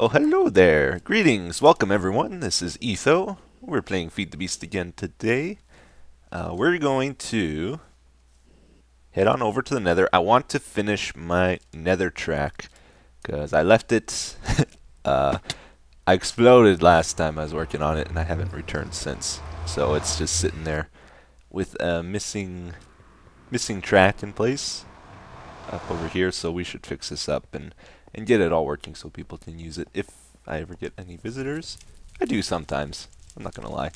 Oh, hello there. Greetings. Welcome, everyone. This is Etho. We're playing Feed the Beast again today. We're going to head on over to the Nether. I want to finish my Nether track because I left it. uh, I exploded last time I was working on it, and I haven't returned since. So it's just sitting there with a missing track in place up over here. So we should fix this up and get it all working so people can use it if I ever get any visitors. I do sometimes, I'm not gonna lie,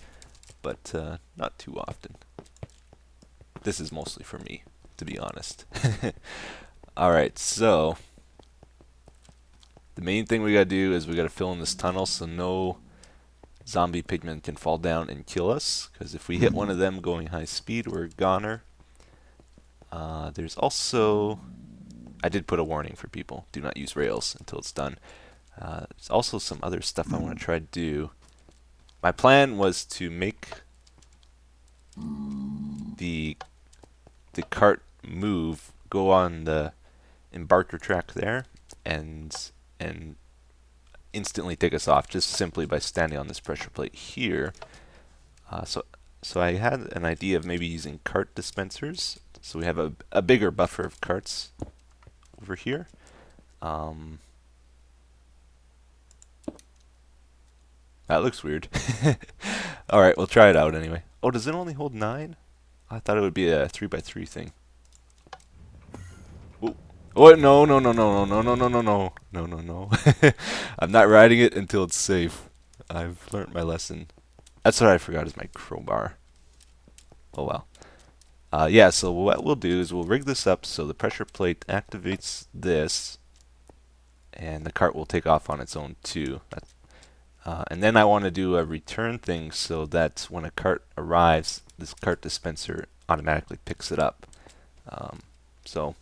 but not too often. This is mostly for me, to be honest. Alright, so the main thing we gotta do is we gotta fill in this tunnel so no zombie pigmen can fall down and kill us, because if we hit one of them going high speed, we're a goner. There's also, I did put a warning for people, do not use rails until it's done. There's also some other stuff I want to try to do. My plan was to make the cart move, go on the embarker track there, and instantly take us off just simply by standing on this pressure plate here. So I had an idea of maybe using cart dispensers. So we have a bigger buffer of carts over here. That looks weird. Alright, we'll try it out anyway. Oh, does it only hold 9? I thought it would be a 3x3 thing. Ooh. Oh, no, no, no, no, no, no, no, no, no, no, no, no. I'm not riding it until it's safe. I've learned my lesson. That's what I forgot is my crowbar. Oh well. Yeah, so what we'll do is we'll rig this up so the pressure plate activates this, and the cart will take off on its own too. And then I want to do a return thing so that when a cart arrives, this cart dispenser automatically picks it up. So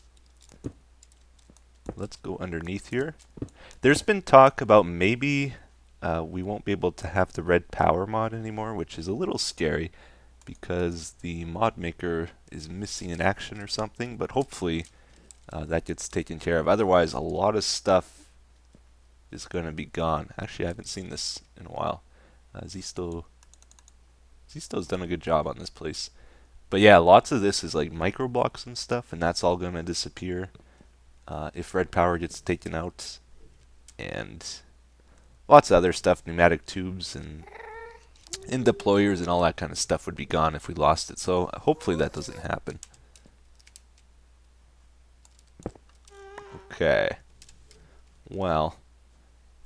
let's go underneath here. There's been talk about maybe we won't be able to have the red power mod anymore, which is a little scary because the mod maker is missing in action or something, but hopefully that gets taken care of. Otherwise, a lot of stuff is going to be gone. Actually, I haven't seen this in a while. Zisto's done a good job on this place. But yeah, lots of this is like micro blocks and stuff, and that's all going to disappear if red power gets taken out. And lots of other stuff, pneumatic tubes and deployers and all that kind of stuff would be gone if we lost it. So hopefully that doesn't happen. Okay. Well,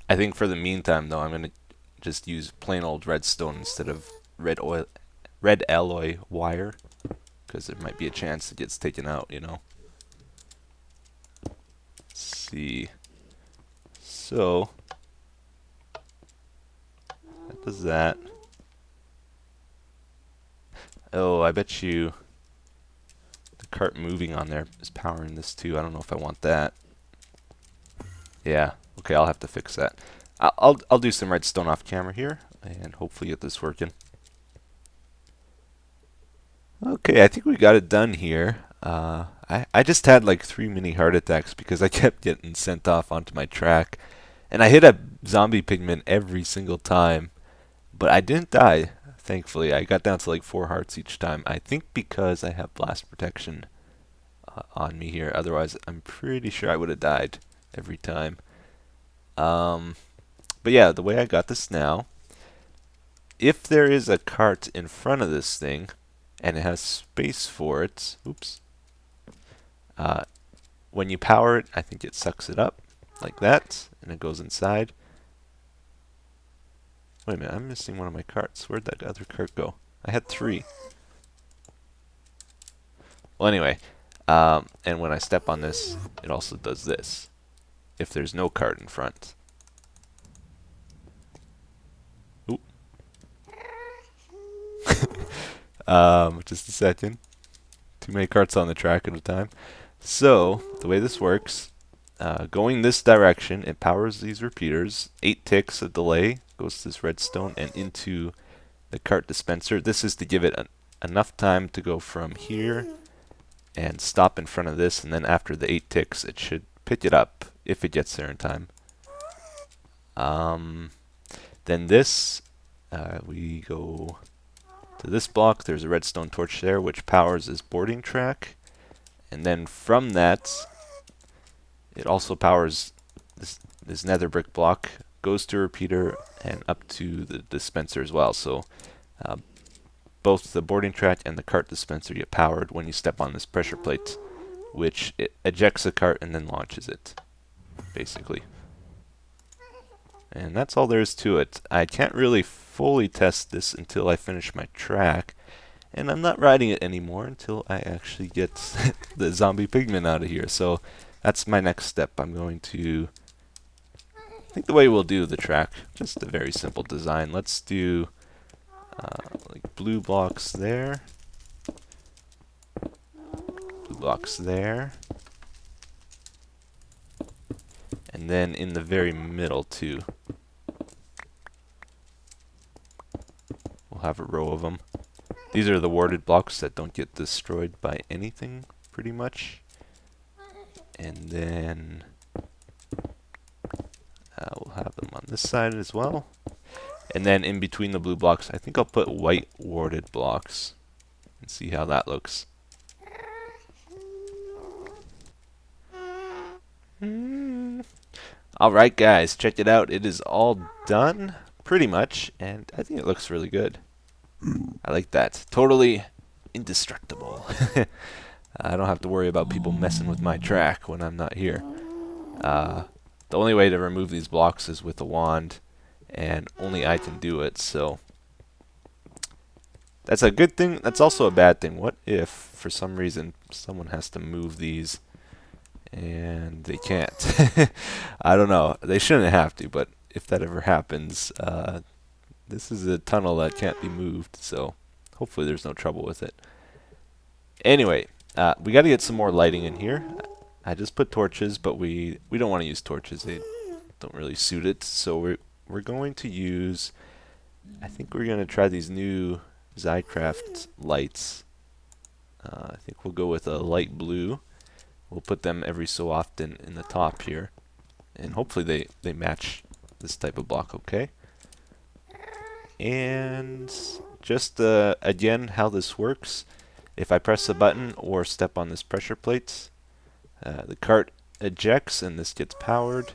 I think for the meantime, though, I'm going to just use plain old redstone instead of red alloy wire, because there might be a chance it gets taken out, you know. Let's see. So that does that. Oh, I bet you the cart moving on there is powering this too. I don't know if I want that. Yeah. Okay, I'll have to fix that. I'll do some redstone off camera here and hopefully get this working. Okay, I think we got it done here. I just had like 3 mini heart attacks because I kept getting sent off onto my track, and I hit a zombie pigman every single time, but I didn't die. Thankfully, I got down to like 4 hearts each time. I think because I have blast protection on me here. Otherwise, I'm pretty sure I would have died every time. But yeah, the way I got this now, if there is a cart in front of this thing and it has space for it, oops, when you power it, I think it sucks it up like that, and it goes inside. Wait a minute, I'm missing one of my carts. Where'd that other cart go? I had 3. Well, anyway, and when I step on this, it also does this, if there's no cart in front. Oop. Just a second. Too many carts on the track at a time. So, the way this works, going this direction, it powers these repeaters. 8 ticks of delay goes to this redstone and into the cart dispenser. This is to give it enough time to go from here and stop in front of this, and then after the 8 ticks, it should pick it up if it gets there in time. Then this, we go to this block. There's a redstone torch there, which powers this boarding track. And then from that, it also powers this nether brick block, goes to a repeater, and up to the dispenser as well. So both the boarding track and the cart dispenser get powered when you step on this pressure plate, which it ejects the cart and then launches it, basically. And that's all there is to it. I can't really fully test this until I finish my track, and I'm not riding it anymore until I actually get the zombie pigmen out of here. So that's my next step. I'm going to, I think the way we'll do the track, just a very simple design. Let's do like blue blocks there, blue blocks there, and then in the very middle too. We'll have a row of them. These are the warded blocks that don't get destroyed by anything, pretty much. And then we'll have them on this side as well. And then in between the blue blocks, I think I'll put white warded blocks and see how that looks. Alright guys, check it out. It is all done, pretty much, and I think it looks really good. I like that. Totally indestructible. I don't have to worry about people messing with my track when I'm not here. The only way to remove these blocks is with a wand, and only I can do it, so that's a good thing. That's also a bad thing. What if, for some reason, someone has to move these and they can't? I don't know. They shouldn't have to, but if that ever happens, this is a tunnel that can't be moved, so hopefully there's no trouble with it. Anyway, we got to get some more lighting in here. I just put torches, but we don't want to use torches. They don't really suit it, so we're going to use, I think we're going to try these new Zycraft lights. I think we'll go with a light blue. We'll put them every so often in the top here, and hopefully they match this type of block okay. And just again, how this works, if I press a button or step on this pressure plate, the cart ejects and this gets powered,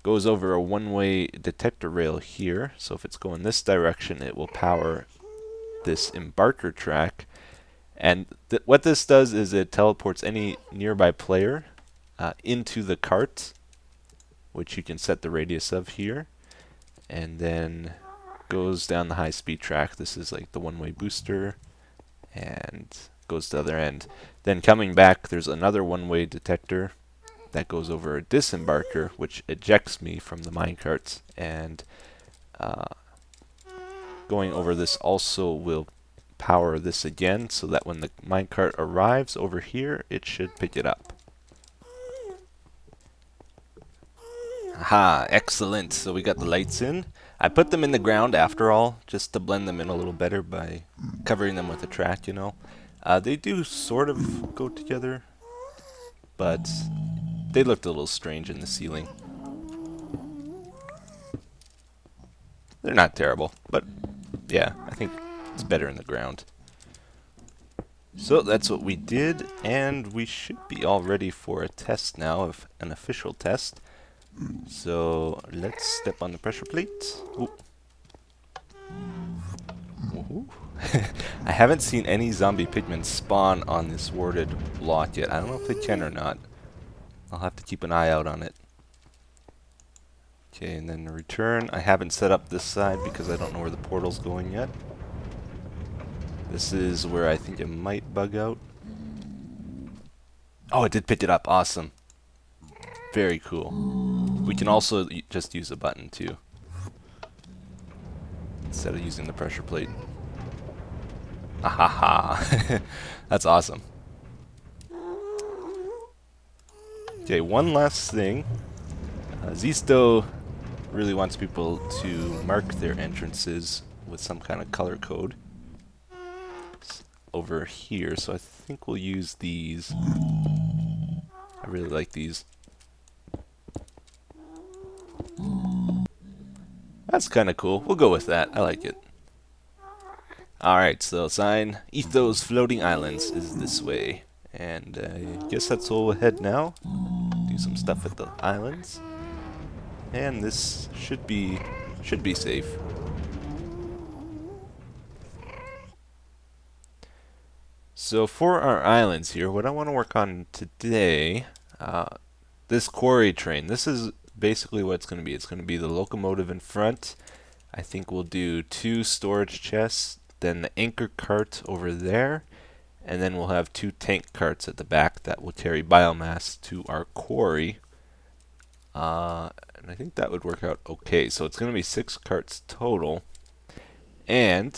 goes over a one-way detector rail here, so if it's going this direction it will power this embarker track, and what this does is it teleports any nearby player into the cart, which you can set the radius of here, and then goes down the high-speed track. This is like the one-way booster, and goes to the other end. Then coming back, there's another one-way detector that goes over a disembarker, which ejects me from the minecarts, and going over this also will power this again, so that when the minecart arrives over here, it should pick it up. Aha, excellent. So we got the lights in. I put them in the ground after all, just to blend them in a little better by covering them with a track, you know. They do sort of go together, but they looked a little strange in the ceiling. They're not terrible, but yeah, I think it's better in the ground. So that's what we did, and we should be all ready for a test now, of an official test. So let's step on the pressure plate. Ooh. I haven't seen any zombie pigmen spawn on this warded block yet. I don't know if they can or not. I'll have to keep an eye out on it. Okay, and then return. I haven't set up this side because I don't know where the portal's going yet. This is where I think it might bug out. Oh, it did pick it up. Awesome. Very cool. We can also just use a button too, instead of using the pressure plate. Ahaha. That's awesome. Okay, one last thing. Zisto really wants people to mark their entrances with some kind of color code. It's over here, so I think we'll use these. I really like these. That's kind of cool. We'll go with that. I like it. Alright, so sign Etho's Floating Islands is this way. And I guess that's all we'll head now. Do some stuff with the islands. And this should be safe. So for our islands here, what I want to work on today, this quarry train. This is basically what it's going to be. It's going to be the locomotive in front. I think we'll do 2 storage chests, then the anchor cart over there, and then we'll have 2 tank carts at the back that will carry biomass to our quarry. And I think that would work out okay. So it's going to be 6 carts total. And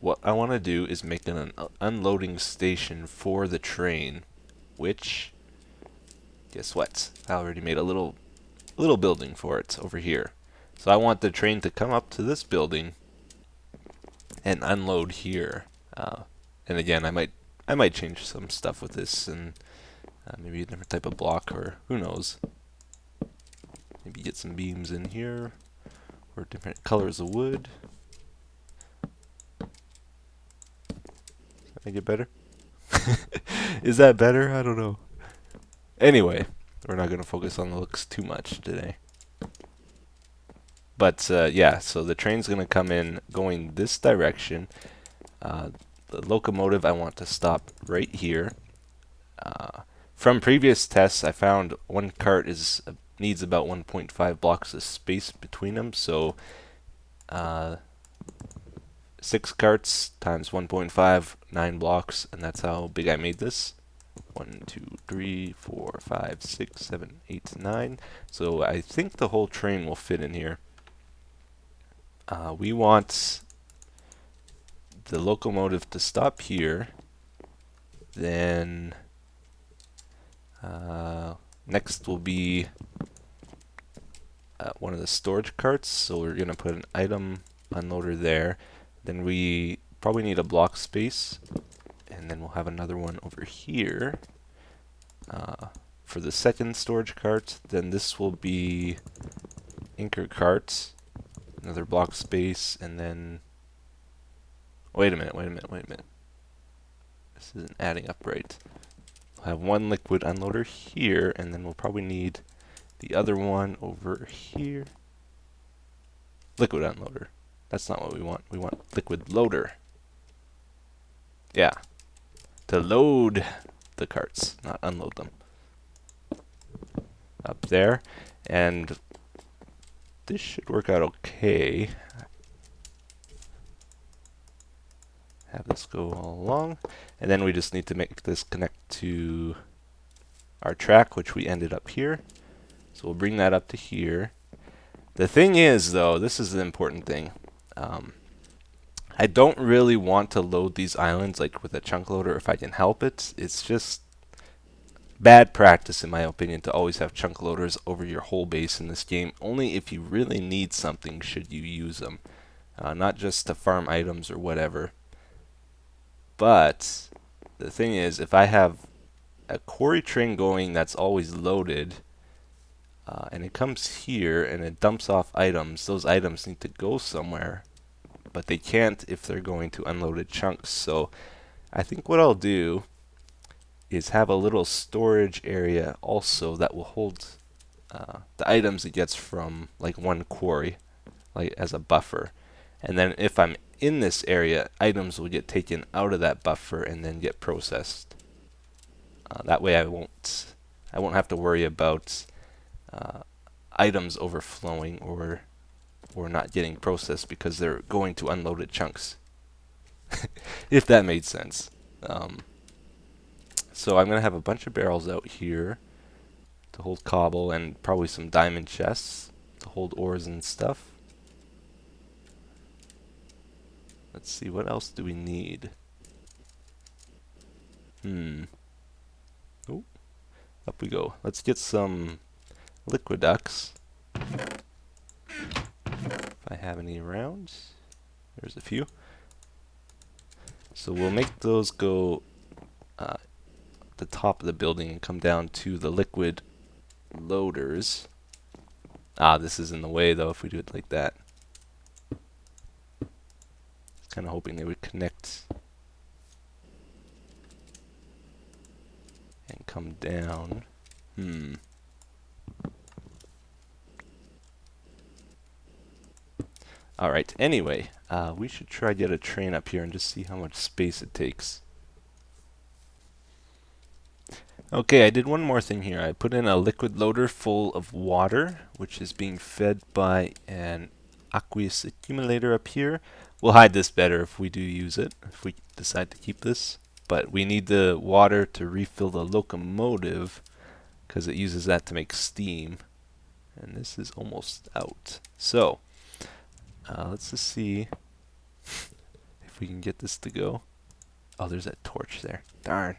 what I want to do is make an unloading station for the train, which, guess what? I already made a little building for it over here. So I want the train to come up to this building and unload here. And again, I might change some stuff with this and maybe a different type of block, or who knows. Maybe get some beams in here or different colors of wood. Does that make it better? Is that better? I don't know. Anyway, we're not going to focus on the looks too much today. But yeah, so the train's going to come in going this direction. The locomotive I want to stop right here. From previous tests, I found one cart needs about 1.5 blocks of space between them. So 6 carts times 1.5, 9 blocks, and that's how big I made this. 1, 2, 3, 4, 5, 6, 7, 8, 9. So I think the whole train will fit in here. We want the locomotive to stop here. Then next will be one of the storage carts. So we're going to put an item unloader there. Then we probably need a block space. And then we'll have another one over here for the second storage cart. Then this will be anchor cart, another block space, and then wait a minute. This isn't adding up right. We'll have one liquid unloader here, and then we'll probably need the other one over here. Liquid unloader. That's not what we want. We want liquid loader. Yeah. To load the carts, not unload them. Up there. And this should work out okay. Have this go all along. And then we just need to make this connect to our track, which we ended up here. So we'll bring that up to here. The thing is, though, this is the important thing. I don't really want to load these islands like with a chunk loader if I can help it. It's just bad practice, in my opinion, to always have chunk loaders over your whole base in this game. Only if you really need something should you use them. Not just to farm items or whatever. But the thing is, if I have a quarry train going that's always loaded, and it comes here and it dumps off items, those items need to go somewhere. But they can't if they're going to unloaded chunks. So I think what I'll do is have a little storage area also that will hold the items it gets from like one quarry, like as a buffer. And then if I'm in this area, items will get taken out of that buffer and then get processed. That way I won't have to worry about items overflowing or not getting processed because they're going to unloaded chunks. If that made sense. So I'm going to have a bunch of barrels out here to hold cobble and probably some diamond chests to hold ores and stuff. Let's see, what else do we need? Oh, up we go. Let's get some liquiducts. If I have any around. There's a few. So we'll make those go at the top of the building and come down to the liquid loaders. This is in the way though if we do it like that. Kind of hoping they would connect and come down. Alright, anyway, we should try to get a train up here and just see how much space it takes. Okay, I did one more thing here. I put in a liquid loader full of water, which is being fed by an aqueous accumulator up here. We'll hide this better if we do use it, if we decide to keep this. But we need the water to refill the locomotive, because it uses that to make steam. And this is almost out. So, let's just see if we can get this to go. Oh, there's that torch there. Darn.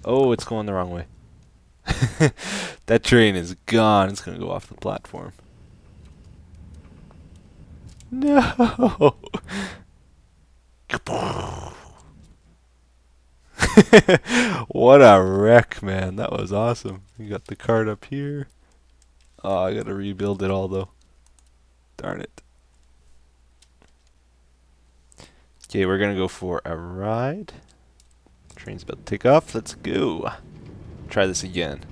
Oh, it's going the wrong way. That train is gone. It's going to go off the platform. No! What a wreck, man. That was awesome. You got the cart up here. Oh, I got to rebuild it all, though. Darn it. Okay, we're going to go for a ride. Train's about to take off. Let's go. Try this again.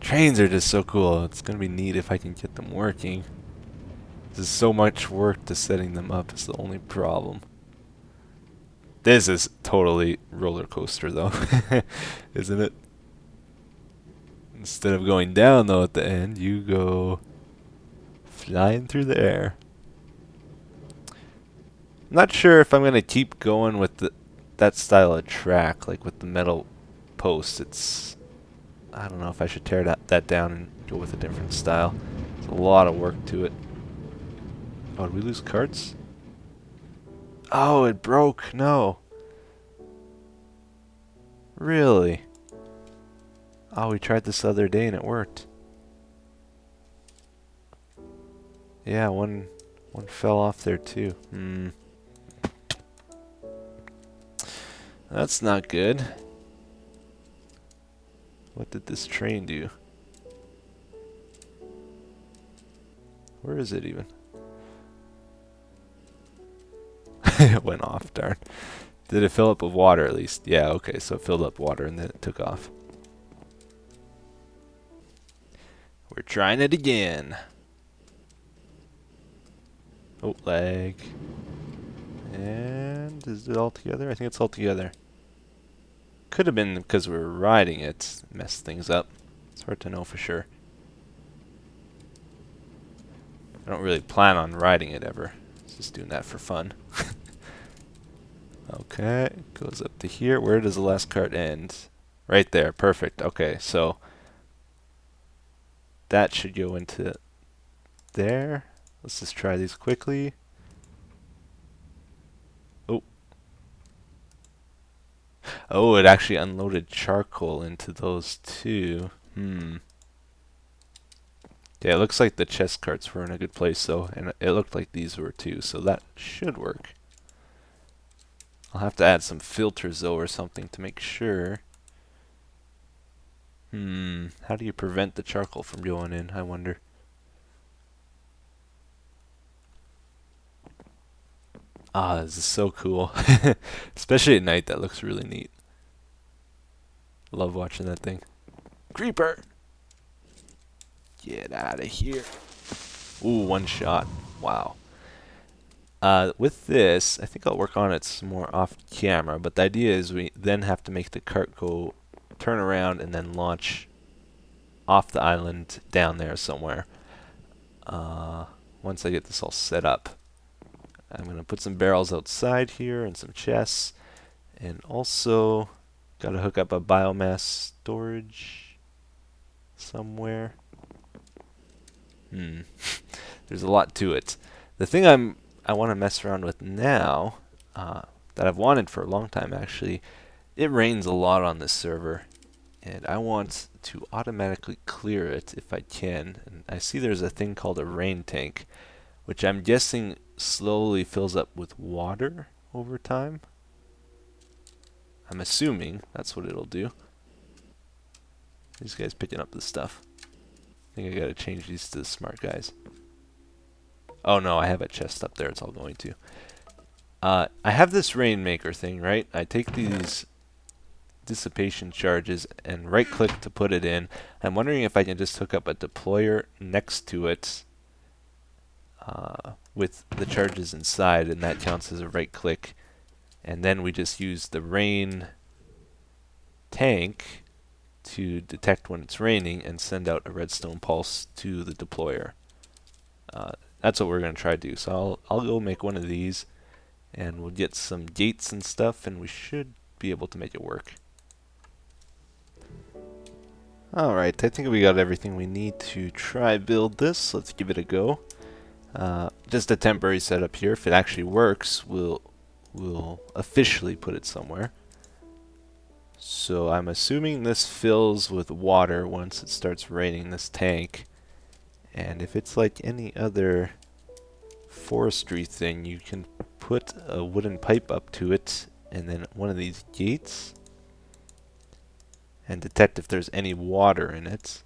Trains are just so cool. It's going to be neat if I can get them working. There's so much work to setting them up. It's the only problem. This is totally roller coaster, though. Isn't it? Instead of going down, though, at the end, you go flying through the air. I'm not sure if I'm going to keep going with that style of track, like with the metal posts. I don't know if I should tear that down and go with a different style. There's a lot of work to it. Oh, did we lose carts? Oh, it broke. No. Really? Oh, we tried this the other day and it worked. Yeah, one fell off there too. That's not good. What did this train do? Where is it even? It went off, darn. Did it fill up with water at least? Yeah, okay, so it filled up water and then it took off. We're trying it again. Oh, lag. And is it all together? I think it's all together. Could have been because we were riding it, messed things up. It's hard to know for sure. I don't really plan on riding it ever. It's just doing that for fun. Okay, goes up to here. Where does the last cart end? Right there, perfect. Okay, so that should go into there. Let's just try these quickly. Oh, it actually unloaded charcoal into those too. Yeah, it looks like the chest carts were in a good place though, and it looked like these were too, so that should work. I'll have to add some filters though or something to make sure. How do you prevent the charcoal from going in, I wonder? Ah, this is so cool. Especially at night, that looks really neat. Love watching that thing. Creeper! Get out of here. Ooh, one shot. Wow. With this, I think I'll work on it some more off camera, but the idea is we then have to make the cart go turn around and then launch off the island down there somewhere. Once I get this all set up. I'm going to put some barrels outside here and some chests. And also, got to hook up a biomass storage somewhere. There's a lot to it. The thing I want to mess around with now, that I've wanted for a long time actually, it rains a lot on this server. And I want to automatically clear it if I can. And I see there's a thing called a rain tank, which I'm guessing slowly fills up with water over time. I'm assuming that's what it'll do. These guys picking up this stuff. I think I gotta change these to the smart guys. Oh no, I have a chest up there. It's all going to. I have this rainmaker thing, right? I take these dissipation charges and right click to put it in. I'm wondering if I can just hook up a deployer next to it with the charges inside, and that counts as a right click. And then we just use the rain tank to detect when it's raining and send out a redstone pulse to the deployer. That's what we're going to try to do. So I'll go make one of these, and we'll get some gates and stuff, and we should be able to make it work. Alright, I think we got everything we need to try build this. Let's give it a go. Just a temporary setup here. If it actually works, we'll officially put it somewhere. So I'm assuming this fills with water once it starts raining, this tank. And if it's like any other forestry thing, you can put a wooden pipe up to it and then one of these gates and detect if there's any water in it.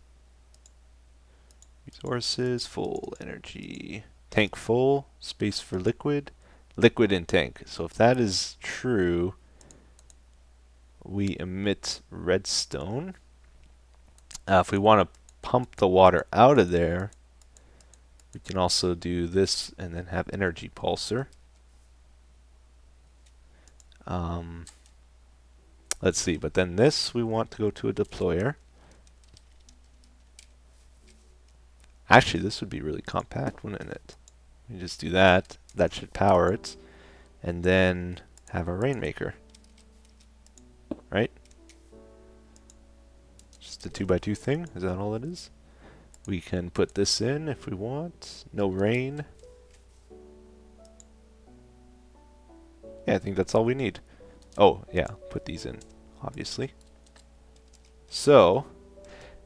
Resources, full, energy, tank full, space for liquid, liquid in tank. So if that is true, we emit redstone. If we want to pump the water out of there, we can also do this and then have energy pulsar. Let's see, but then this we want to go to a deployer. Actually, this would be really compact, wouldn't it? We just do that. That should power it. And then have a rainmaker. Right? Just a 2x2 thing? Is that all it is? We can put this in if we want. No rain. Yeah, I think that's all we need. Oh, yeah, put these in, obviously. So,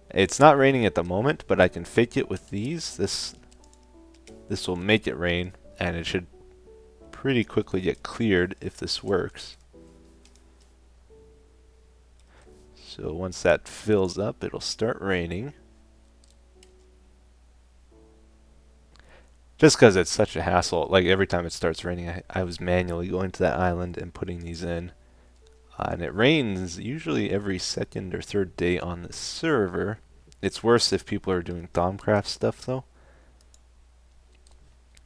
it's not raining at the moment, but I can fake it with these. This will make it rain, and it should pretty quickly get cleared if this works. So once that fills up, it'll start raining. Just because it's such a hassle, like every time it starts raining, I was manually going to that island and putting these in. And it rains usually every second or third day on the server. It's worse if people are doing Thaumcraft stuff though.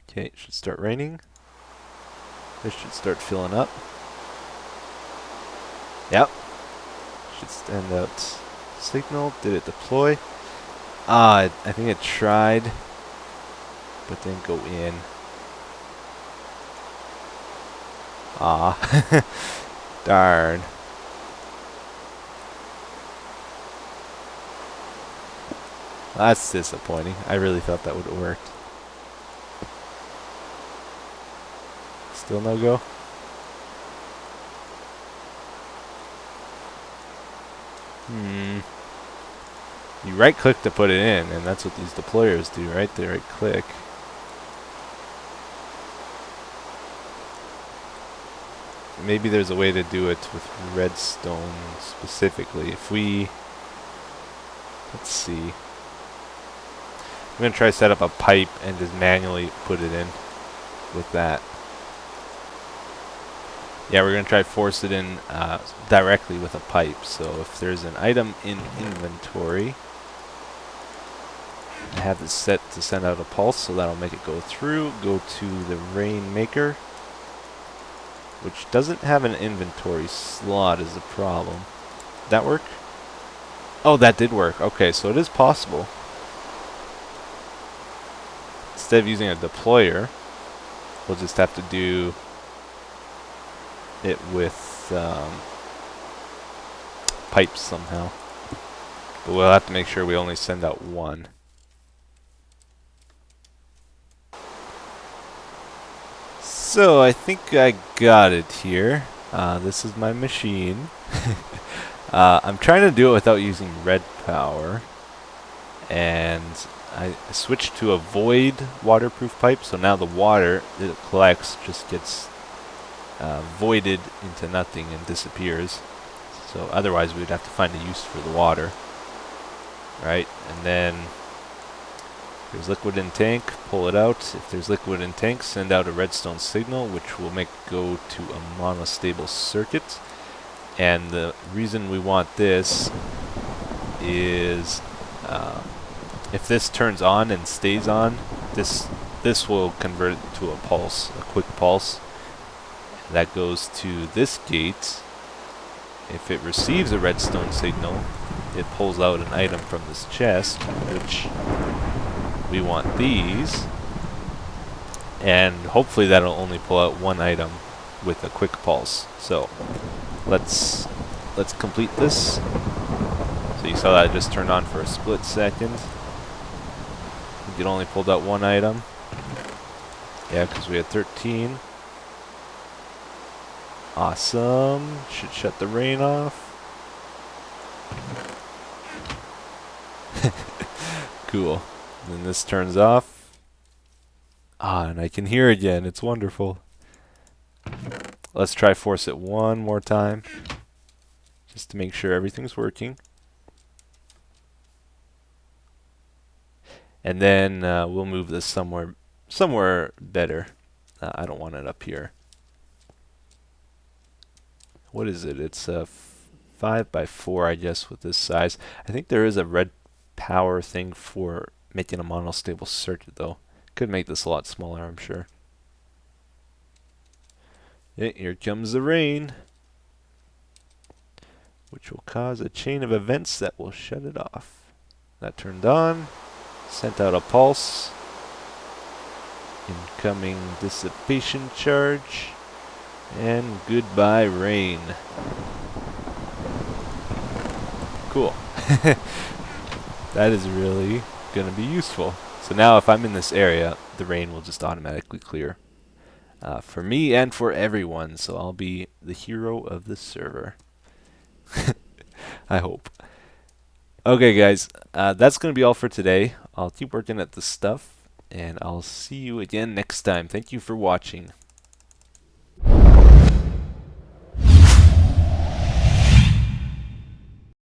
Okay, it should start raining. This should start filling up. Yep. Should stand out signal. Did it deploy? I think it tried, but didn't go in. Darn. That's disappointing. I really thought that would have worked. Still no go? You right click to put it in, and that's what these deployers do, right? They right click. Maybe there's a way to do it with redstone specifically. If we... Let's see. I'm going to try to set up a pipe and just manually put it in with that. Yeah, we're going to try to force it in directly with a pipe. So if there's an item in inventory, I have this set to send out a pulse, so that'll make it go through. Go to the rainmaker, which doesn't have an inventory slot is the problem. Did that work? Oh, that did work. Okay, so it is possible. Instead of using a deployer, we'll just have to do it with pipes somehow. But we'll have to make sure we only send out one. So I think I got it here. This is my machine. I'm trying to do it without using red power. And I switched to a void waterproof pipe, so now the water that it collects just gets voided into nothing and disappears. So otherwise we would have to find a use for the water. Right? And then There's liquid in tank, pull it out. If there's liquid in tank, send out a redstone signal, which will make go to a monostable circuit. And the reason we want this is if this turns on and stays on, this will convert it to a pulse, a quick pulse. That goes to this gate. If it receives a redstone signal, it pulls out an item from this chest, which we want these. And hopefully that'll only pull out one item with a quick pulse. So let's complete this. So you saw that just turned on for a split second. It only pulled out one item. Yeah, because we had 13. Awesome. Should shut the rain off. Cool. And then this turns off. And I can hear again. It's wonderful. Let's try force it one more time, just to make sure everything's working. And then we'll move this somewhere better. I don't want it up here. What is it? It's 5 by 4, I guess, with this size. I think there is a red power thing for making a monostable circuit, though. Could make this a lot smaller, I'm sure. Here comes the rain, which will cause a chain of events that will shut it off. That turned on, sent out a pulse. Incoming dissipation charge. And goodbye rain. Cool. That is really going to be useful. So now if I'm in this area, the rain will just automatically clear. For me and for everyone. So I'll be the hero of the server. I hope. Okay guys, that's going to be all for today. I'll keep working at this stuff. And I'll see you again next time. Thank you for watching.